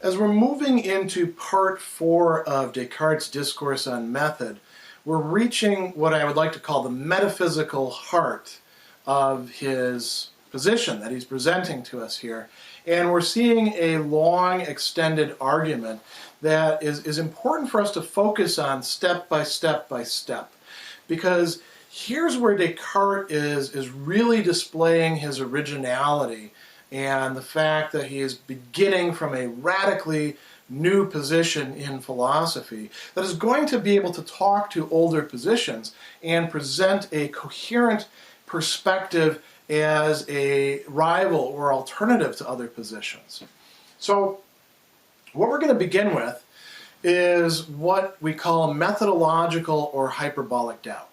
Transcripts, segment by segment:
As we're moving into part 4 of Descartes' Discourse on Method, we're reaching what I would like to call the metaphysical heart of his position that he's presenting to us here. And we're seeing a long, extended argument that is important for us to focus on step by step by step. Because here's where Descartes is really displaying his originality and the fact that he is beginning from a radically new position in philosophy that is going to be able to talk to older positions and present a coherent perspective as a rival or alternative to other positions. So what we're going to begin with is what we call methodological or hyperbolic doubt.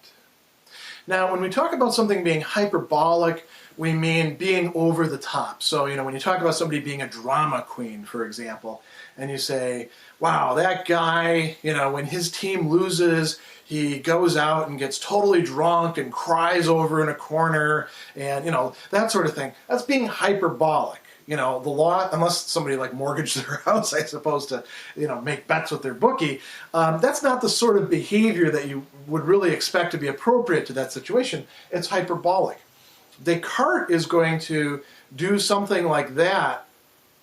Now, when we talk about something being hyperbolic, we mean being over the top. So, when you talk about somebody being a drama queen, for example, and you say, wow, that guy, when his team loses, he goes out and gets totally drunk and cries over in a corner and, that sort of thing. That's being hyperbolic. The law, unless somebody like mortgaged their house, I suppose, to, make bets with their bookie, that's not the sort of behavior that you would really expect to be appropriate to that situation. It's hyperbolic. Descartes is going to do something like that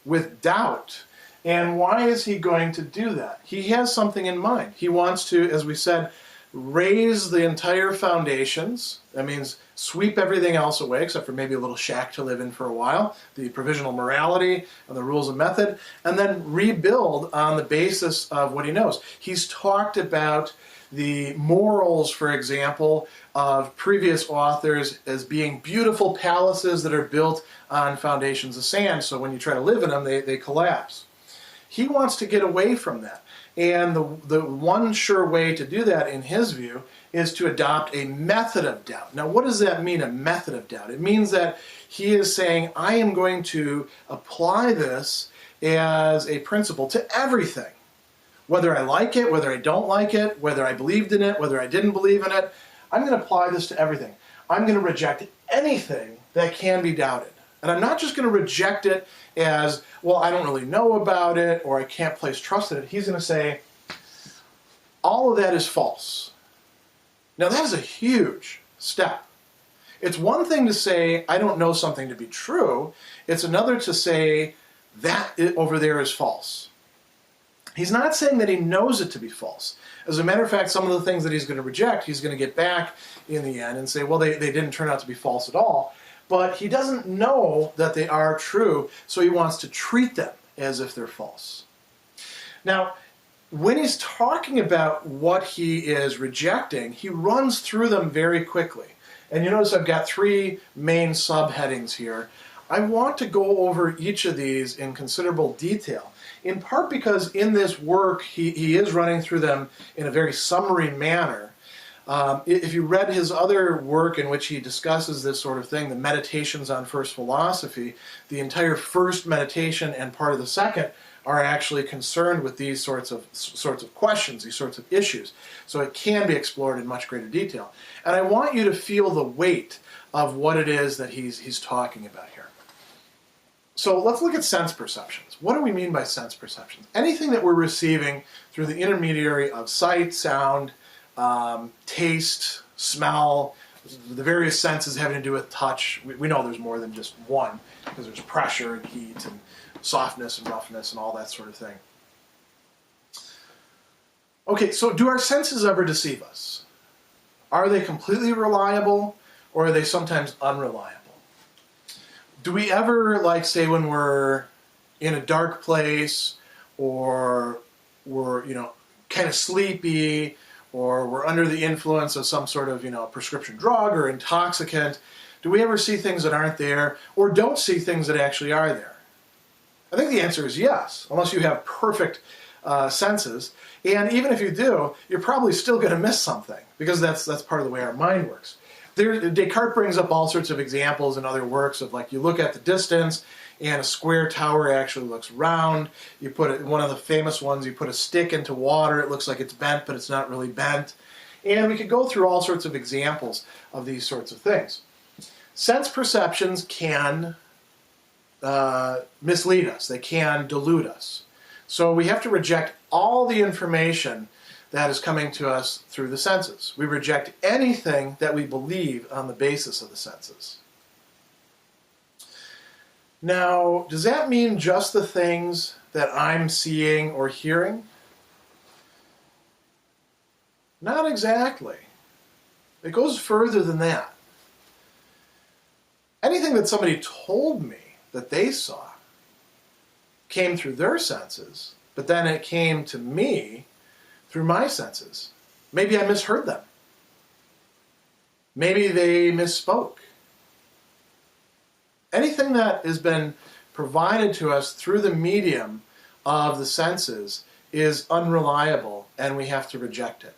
with doubt. And why is he going to do that? He has something in mind. He wants to, as we said, raise the entire foundations. That means sweep everything else away, except for maybe a little shack to live in for a while, the provisional morality and the rules of method, and then rebuild on the basis of what he knows. He's talked about the morals, for example, of previous authors as being beautiful palaces that are built on foundations of sand, so when you try to live in them, they collapse. He wants to get away from that. And the one sure way to do that, in his view, is to adopt a method of doubt. Now, what does that mean, a method of doubt? It means that he is saying, I am going to apply this as a principle to everything. Whether I like it, whether I don't like it, whether I believed in it, whether I didn't believe in it, I'm going to apply this to everything. I'm going to reject anything that can be doubted. And I'm not just going to reject it as, well, I don't really know about it, or I can't place trust in it. He's going to say, all of that is false. Now, that is a huge step. It's one thing to say, I don't know something to be true. It's another to say, that over there is false. He's not saying that he knows it to be false. As a matter of fact, some of the things that he's going to reject, he's going to get back in the end and say, well, they didn't turn out to be false at all. But he doesn't know that they are true, so he wants to treat them as if they're false. Now, when he's talking about what he is rejecting, he runs through them very quickly. And you notice I've got 3 main subheadings here. I want to go over each of these in considerable detail, in part because in this work he is running through them in a very summary manner. If you read his other work in which he discusses this sort of thing, the Meditations on First Philosophy, the entire first meditation and part of the second are actually concerned with these sorts of questions, these sorts of issues. So it can be explored in much greater detail. And I want you to feel the weight of what it is that he's talking about here. So let's look at sense perceptions. What do we mean by sense perceptions? Anything that we're receiving through the intermediary of sight, sound, taste, smell, the various senses having to do with touch. We know there's more than just one, because there's pressure and heat and softness and roughness and all that sort of thing. Okay, so do our senses ever deceive us? Are they completely reliable, or are they sometimes unreliable? Do we ever, like, say, when we're in a dark place, or we're, kind of sleepy, or we're under the influence of some sort of, prescription drug or intoxicant, do we ever see things that aren't there, or don't see things that actually are there? I think the answer is yes, unless you have perfect senses. And even if you do, you're probably still going to miss something, because that's part of the way our mind works. Descartes brings up all sorts of examples in other works of, like, you look at the distance and a square tower actually looks round. You put it, one of the famous ones, you put a stick into water, it looks like it's bent, but it's not really bent. And we could go through all sorts of examples of these sorts of things. Sense perceptions can mislead us. They can delude us. So we have to reject all the information that is coming to us through the senses. We reject anything that we believe on the basis of the senses. Now, does that mean just the things that I'm seeing or hearing? Not exactly. It goes further than that. Anything that somebody told me that they saw came through their senses, but then it came to me through my senses. Maybe I misheard them. Maybe they misspoke. Anything that has been provided to us through the medium of the senses is unreliable, and we have to reject it.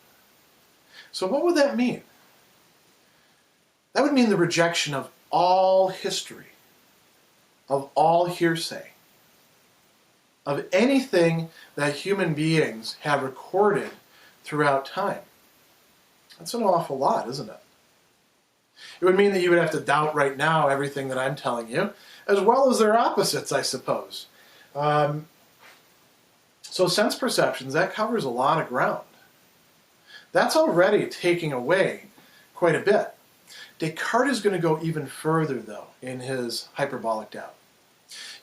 So what would that mean? That would mean the rejection of all history, of all hearsay, of anything that human beings have recorded throughout time. That's an awful lot, isn't it? It would mean that you would have to doubt right now everything that I'm telling you, as well as their opposites, I suppose. So sense perceptions, that covers a lot of ground. That's already taking away quite a bit. Descartes is going to go even further, though, in his hyperbolic doubt.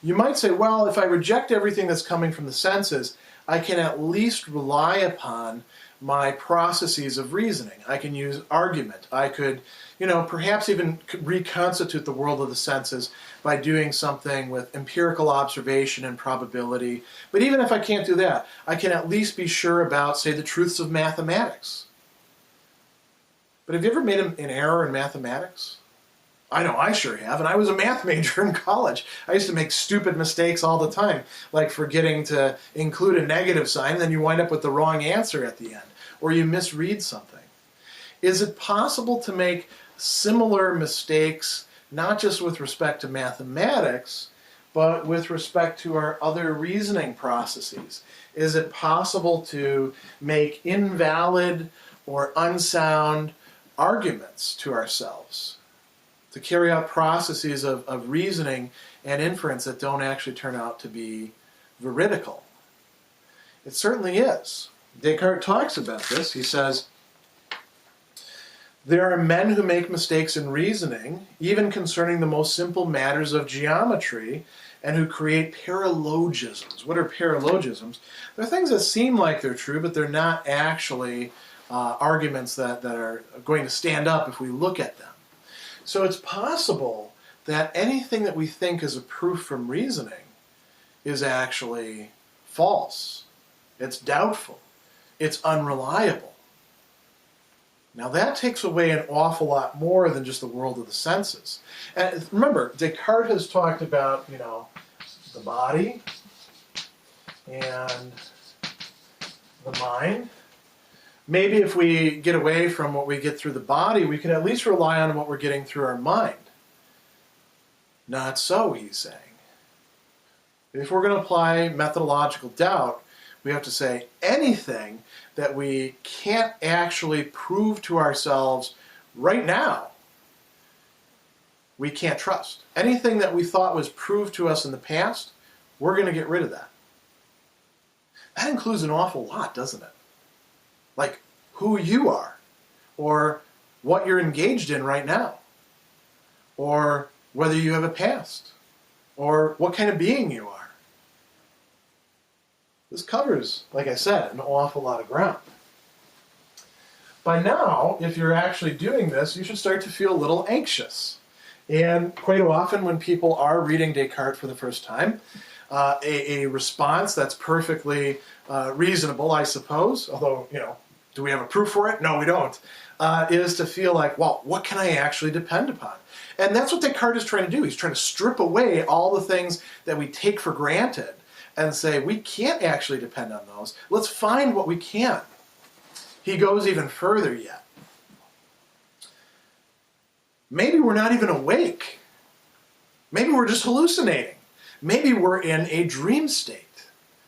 You might say, well, if I reject everything that's coming from the senses, I can at least rely upon my processes of reasoning. I can use argument. I could, perhaps even reconstitute the world of the senses by doing something with empirical observation and probability. But even if I can't do that, I can at least be sure about, say, the truths of mathematics. But have you ever made an error in mathematics? I know I sure have, and I was a math major in college. I used to make stupid mistakes all the time, like forgetting to include a negative sign, and then you wind up with the wrong answer at the end, or you misread something. Is it possible to make similar mistakes, not just with respect to mathematics, but with respect to our other reasoning processes? Is it possible to make invalid or unsound arguments to ourselves, to carry out processes of reasoning and inference that don't actually turn out to be veridical? It certainly is. Descartes talks about this. He says, there are men who make mistakes in reasoning, even concerning the most simple matters of geometry, and who create paralogisms. What are paralogisms? They're things that seem like they're true, but they're not actually arguments that are going to stand up if we look at them. So it's possible that anything that we think is a proof from reasoning is actually false. It's doubtful. It's unreliable. Now that takes away an awful lot more than just the world of the senses. And remember, Descartes has talked about, the body and the mind. Maybe if we get away from what we get through the body, we can at least rely on what we're getting through our mind. Not so, he's saying. If we're going to apply methodological doubt, we have to say anything that we can't actually prove to ourselves right now, we can't trust. Anything that we thought was proved to us in the past, we're going to get rid of that. That includes an awful lot, doesn't it? Like who you are, or what you're engaged in right now, or whether you have a past, or what kind of being you are. This covers, like I said, an awful lot of ground. By now, if you're actually doing this, you should start to feel a little anxious. And quite often when people are reading Descartes for the first time, a response that's perfectly reasonable, I suppose, although, do we have a proof for it? No, we don't, is to feel like, well, what can I actually depend upon? And that's what Descartes is trying to do. He's trying to strip away all the things that we take for granted and say, we can't actually depend on those. Let's find what we can. He goes even further yet. Maybe we're not even awake. Maybe we're just hallucinating. Maybe we're in a dream state.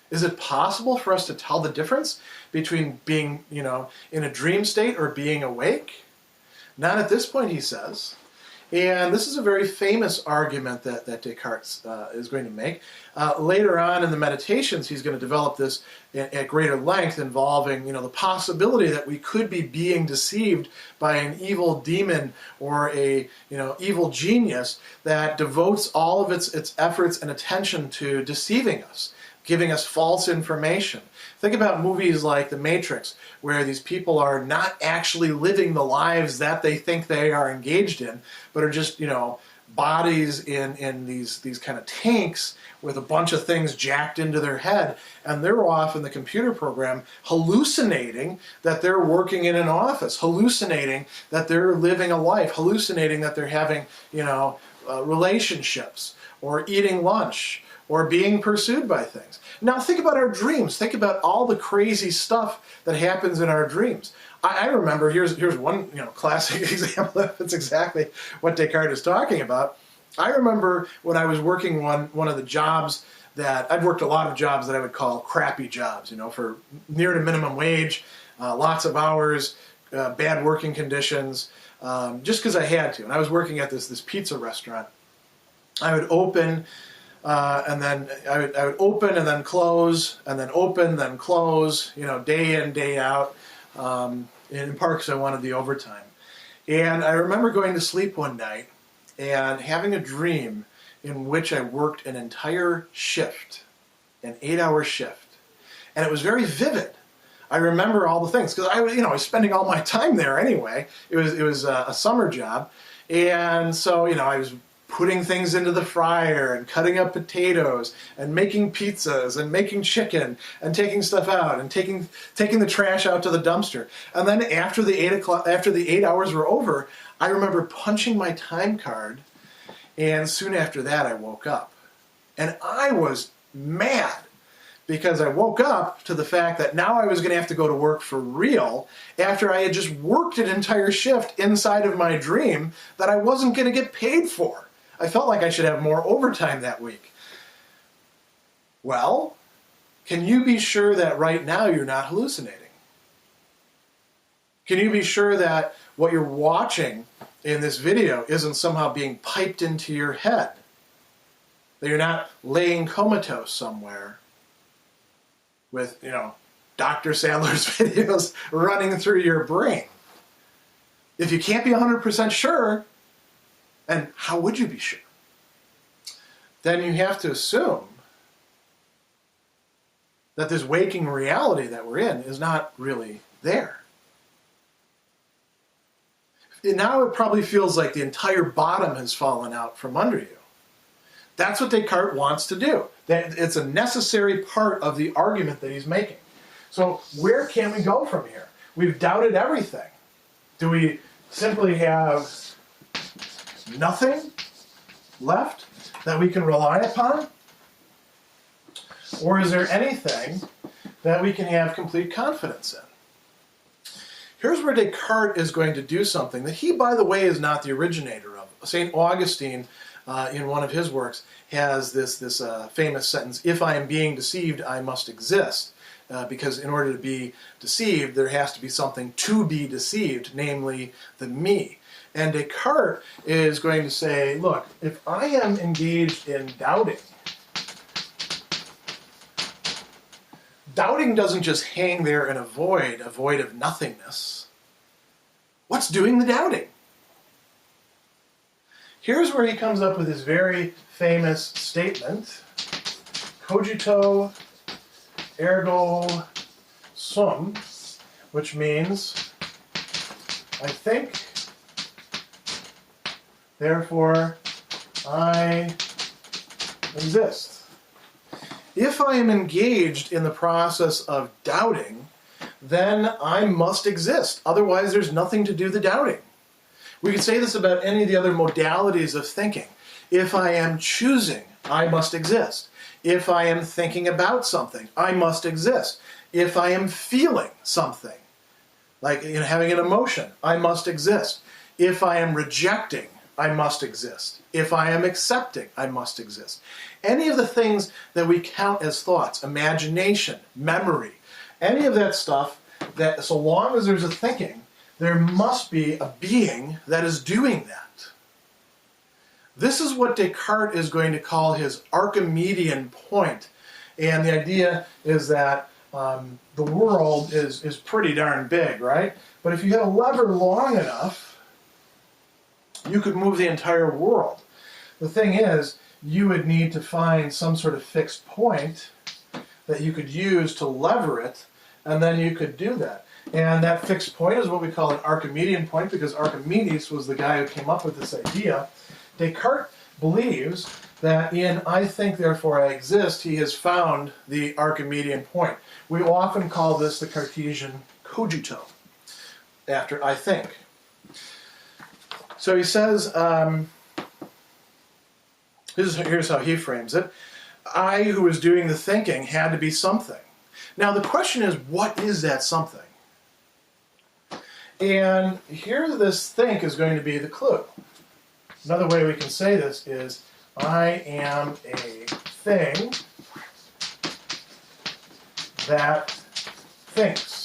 Is it possible for us to tell the difference between being, in a dream state or being awake? Not at this point, he says. And this is a very famous argument that Descartes is going to make. Later on in the Meditations, he's going to develop this at greater length, involving, the possibility that we could be being deceived by an evil demon or a, evil genius that devotes all of its efforts and attention to deceiving us, giving us false information. Think about movies like The Matrix, where these people are not actually living the lives that they think they are engaged in, but are just, bodies in these kind of tanks with a bunch of things jacked into their head, and they're off in the computer program hallucinating that they're working in an office, hallucinating that they're living a life, hallucinating that they're having, relationships, or eating lunch, or being pursued by things. Now think about our dreams. Think about all the crazy stuff that happens in our dreams. I remember, here's one classic example of it's exactly what Descartes is talking about. I remember when I was working one of the jobs that, I'd worked a lot of jobs that I would call crappy jobs, for near to minimum wage, lots of hours, bad working conditions, just because I had to. And I was working at this pizza restaurant. I would open, and then I would open and then close, and then open, then close, day in, day out. In part because I wanted the overtime. And I remember going to sleep one night and having a dream in which I worked an entire shift, an 8-hour shift. And it was very vivid. I remember all the things, because I was spending all my time there anyway. It was a summer job. And so, I was putting things into the fryer and cutting up potatoes and making pizzas and making chicken and taking stuff out and taking the trash out to the dumpster. And then after the 8 hours were over, I remember punching my time card, and soon after that I woke up. And I was mad because I woke up to the fact that now I was going to have to go to work for real after I had just worked an entire shift inside of my dream that I wasn't going to get paid for. I felt like I should have more overtime that week. Well, can you be sure that right now you're not hallucinating? Can you be sure that what you're watching in this video isn't somehow being piped into your head? That you're not laying comatose somewhere with, Dr. Sadler's videos running through your brain? If you can't be 100% sure, and how would you be sure? Then you have to assume that this waking reality that we're in is not really there. And now it probably feels like the entire bottom has fallen out from under you. That's what Descartes wants to do. That it's a necessary part of the argument that he's making. So where can we go from here? We've doubted everything. Do we simply have nothing left that we can rely upon? Or is there anything that we can have complete confidence in? Here's where Descartes is going to do something that he, by the way, is not the originator of. St. Augustine, in one of his works, has this famous sentence, "If I am being deceived, I must exist." Because in order to be deceived, there has to be something to be deceived, namely the me. And Descartes is going to say, look, if I am engaged in doubting, doubting doesn't just hang there in a void of nothingness. What's doing the doubting? Here's where he comes up with his very famous statement, cogito ergo sum, which means I think, therefore I exist. If I am engaged in the process of doubting, then I must exist. Otherwise, there's nothing to do the doubting. We could say this about any of the other modalities of thinking. If I am choosing, I must exist. If I am thinking about something, I must exist. If I am feeling something, like having an emotion, I must exist. If I am rejecting, I must exist. If I am accepting, I must exist. Any of the things that we count as thoughts, imagination, memory, any of that stuff, that so long as there's a thinking, there must be a being that is doing that. This is what Descartes is going to call his Archimedean point. And the idea is that the world is pretty darn big, right? But if you hit a lever long enough, you could move the entire world. The thing is, you would need to find some sort of fixed point that you could use to lever it, and then you could do that. And that fixed point is what we call an Archimedean point, because Archimedes was the guy who came up with this idea. Descartes believes that in I think, therefore I exist, he has found the Archimedean point. We often call this the Cartesian Cogito, after I think. So he says, here's how he frames it. I, who was doing the thinking, had to be something. Now the question is, what is that something? And here this think is going to be the clue. Another way we can say this is, I am a thing that thinks.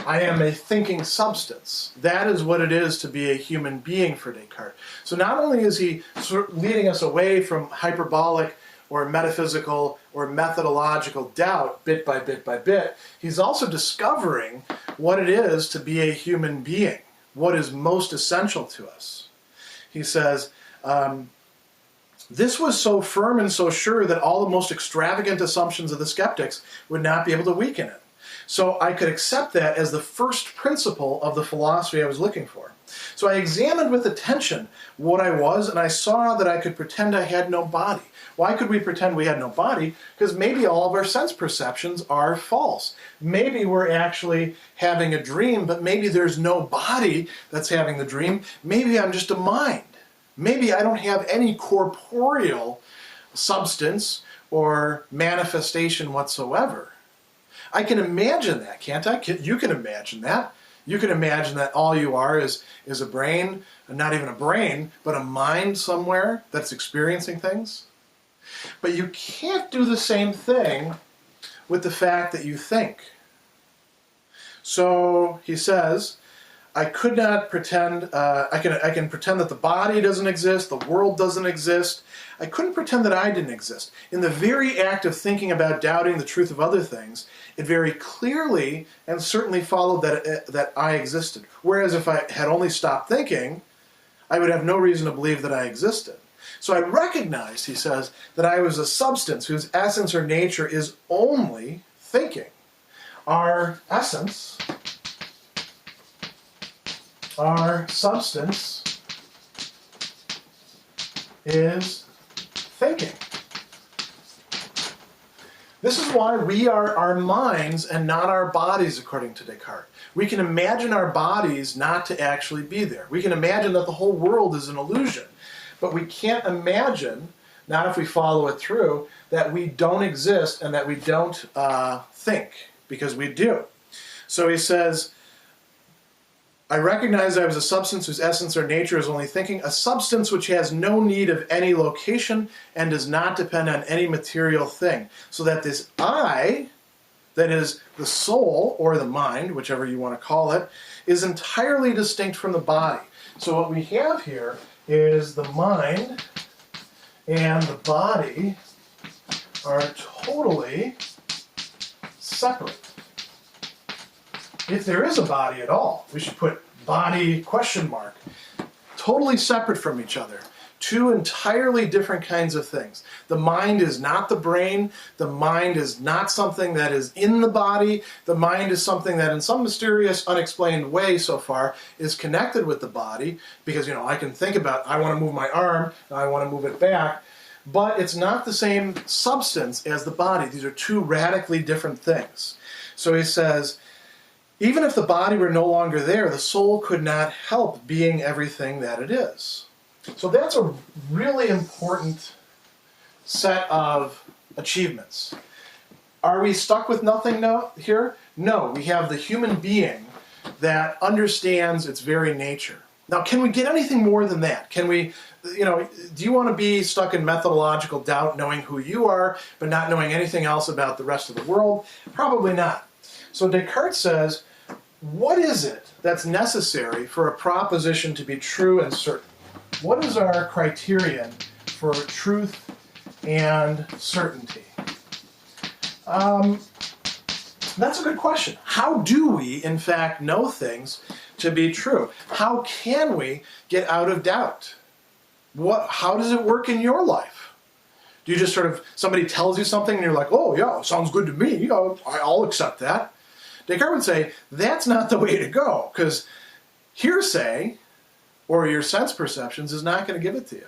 I am a thinking substance. That is what it is to be a human being for Descartes. So not only is he leading us away from hyperbolic or metaphysical or methodological doubt bit by bit by bit, he's also discovering what it is to be a human being, what is most essential to us. He says, this was so firm and so sure that all the most extravagant assumptions of the skeptics would not be able to weaken it. So I could accept that as the first principle of the philosophy I was looking for. So I examined with attention what I was, and I saw that I could pretend I had no body. Why could we pretend we had no body? Because maybe all of our sense perceptions are false. Maybe we're actually having a dream, but maybe there's no body that's having the dream. Maybe I'm just a mind. Maybe I don't have any corporeal substance or manifestation whatsoever. I can imagine that, can't I? You can imagine that. You can imagine that all you are is a brain, not even a brain, but a mind somewhere that's experiencing things. But you can't do the same thing with the fact that you think. So he says, I could not pretend, I can pretend that the body doesn't exist, the world doesn't exist. I couldn't pretend that I didn't exist. In the very act of thinking about doubting the truth of other things, it very clearly and certainly followed that I existed. Whereas if I had only stopped thinking, I would have no reason to believe that I existed. So I recognized, he says, that I was a substance whose essence or nature is only thinking. Our essence, our substance, is thinking. This is why we are our minds and not our bodies, according to Descartes. We can imagine our bodies not to actually be there. We can imagine that the whole world is an illusion. But we can't imagine, not if we follow it through, that we don't exist and that we don't think, because we do. So he says, I recognize I was a substance whose essence or nature is only thinking, a substance which has no need of any location and does not depend on any material thing. So that this I, that is the soul or the mind, whichever you want to call it, is entirely distinct from the body. So what we have here is the mind and the body are totally separate. If there is a body at all, we should put body question mark. Totally separate from each other. Two entirely different kinds of things. The mind is not the brain. The mind is not something that is in the body. The mind is something that in some mysterious, unexplained way so far is connected with the body. Because, I can think about, I want to move my arm, and I want to move it back. But it's not the same substance as the body. These are two radically different things. So he says, even if the body were no longer there, the soul could not help being everything that it is. So that's a really important set of achievements. Are we stuck with nothing here? No, we have the human being that understands its very nature. Now, can we get anything more than that? Can we, do you want to be stuck in methodological doubt, knowing who you are, but not knowing anything else about the rest of the world? Probably not. So Descartes says, what is it that's necessary for a proposition to be true and certain? what is our criterion for truth and certainty? That's a good question. How do we, in fact, know things to be true? How can we get out of doubt? How does it work in your life? Do you just sort of, somebody tells you something and you're like, oh yeah, sounds good to me, you know, I'll accept that. Descartes would say, that's not the way to go, because hearsay, or your sense perceptions, is not going to give it to you.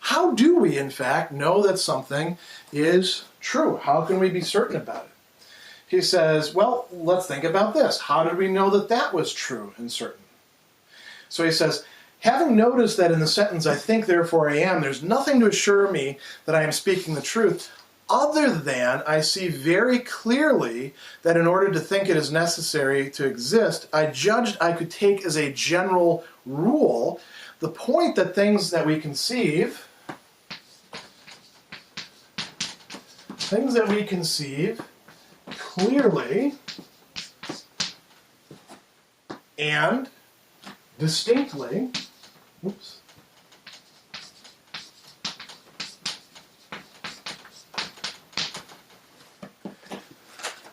How do we, in fact, know that something is true? How can we be certain about it? He says, well, let's think about this. How did we know that that was true and certain? So he says, having noticed that in the sentence, I think, therefore I am, there's nothing to assure me that I am speaking the truth, other than I see very clearly that in order to think it is necessary to exist, I judged I could take as a general rule the point that things that we conceive clearly and distinctly,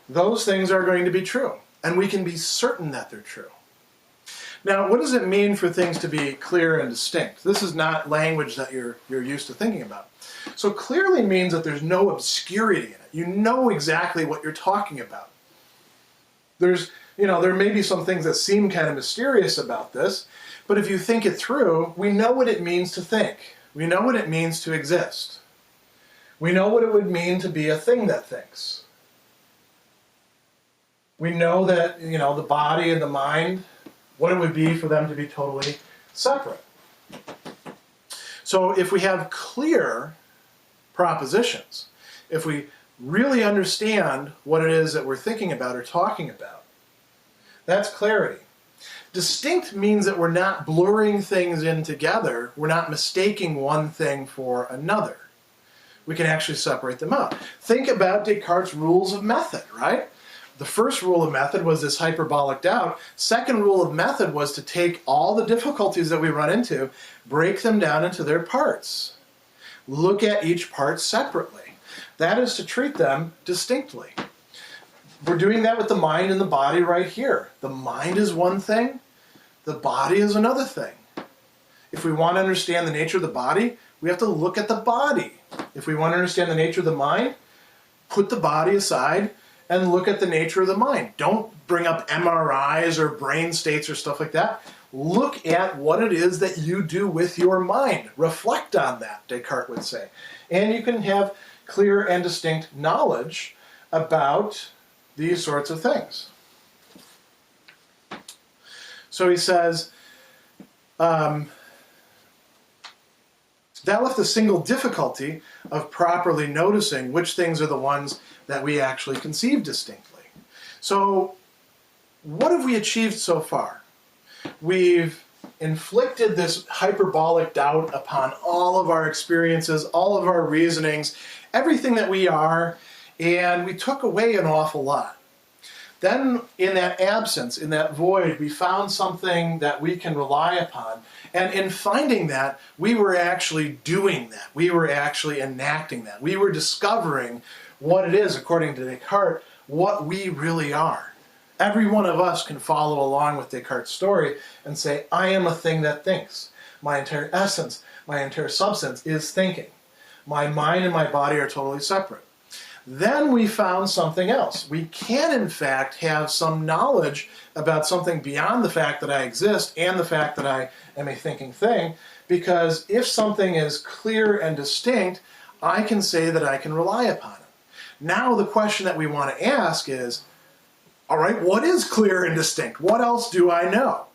those things are going to be true, and we can be certain that they're true. Now, what does it mean for things to be clear and distinct? This is not language that you're used to thinking about. So clearly means that there's no obscurity in it. You know exactly what you're talking about. There may be some things that seem kind of mysterious about this, but if you think it through, we know what it means to think. We know what it means to exist. We know what it would mean to be a thing that thinks. We know that, the body and the mind, what it would be for them to be totally separate. So if we have clear propositions, if we really understand what it is that we're thinking about or talking about, that's clarity. Distinct means that we're not blurring things in together. We're not mistaking one thing for another. We can actually separate them out. Think about Descartes' rules of method, right? The first rule of method was this hyperbolic doubt. Second rule of method was to take all the difficulties that we run into, break them down into their parts. Look at each part separately. That is to treat them distinctly. We're doing that with the mind and the body right here. The mind is one thing, the body is another thing. If we want to understand the nature of the body, we have to look at the body. If we want to understand the nature of the mind, put the body aside and look at the nature of the mind. Don't bring up MRIs or brain states or stuff like that. Look at what it is that you do with your mind. Reflect on that, Descartes would say. And you can have clear and distinct knowledge about these sorts of things. So he says, that left the single difficulty of properly noticing which things are the ones that we actually conceive distinctly. So what have we achieved so far? We've inflicted this hyperbolic doubt upon all of our experiences, all of our reasonings, everything that we are, and we took away an awful lot. Then in that absence, in that void, we found something that we can rely upon. And in finding that, we were actually doing that. We were actually enacting that. We were discovering what it is, according to Descartes, what we really are. Every one of us can follow along with Descartes' story and say, I am a thing that thinks. My entire essence, my entire substance is thinking. My mind and my body are totally separate. Then we found something else. We can, in fact, have some knowledge about something beyond the fact that I exist and the fact that I am a thinking thing, because if something is clear and distinct, I can say that I can rely upon it. Now the question that we want to ask is, all right, what is clear and distinct? What else do I know?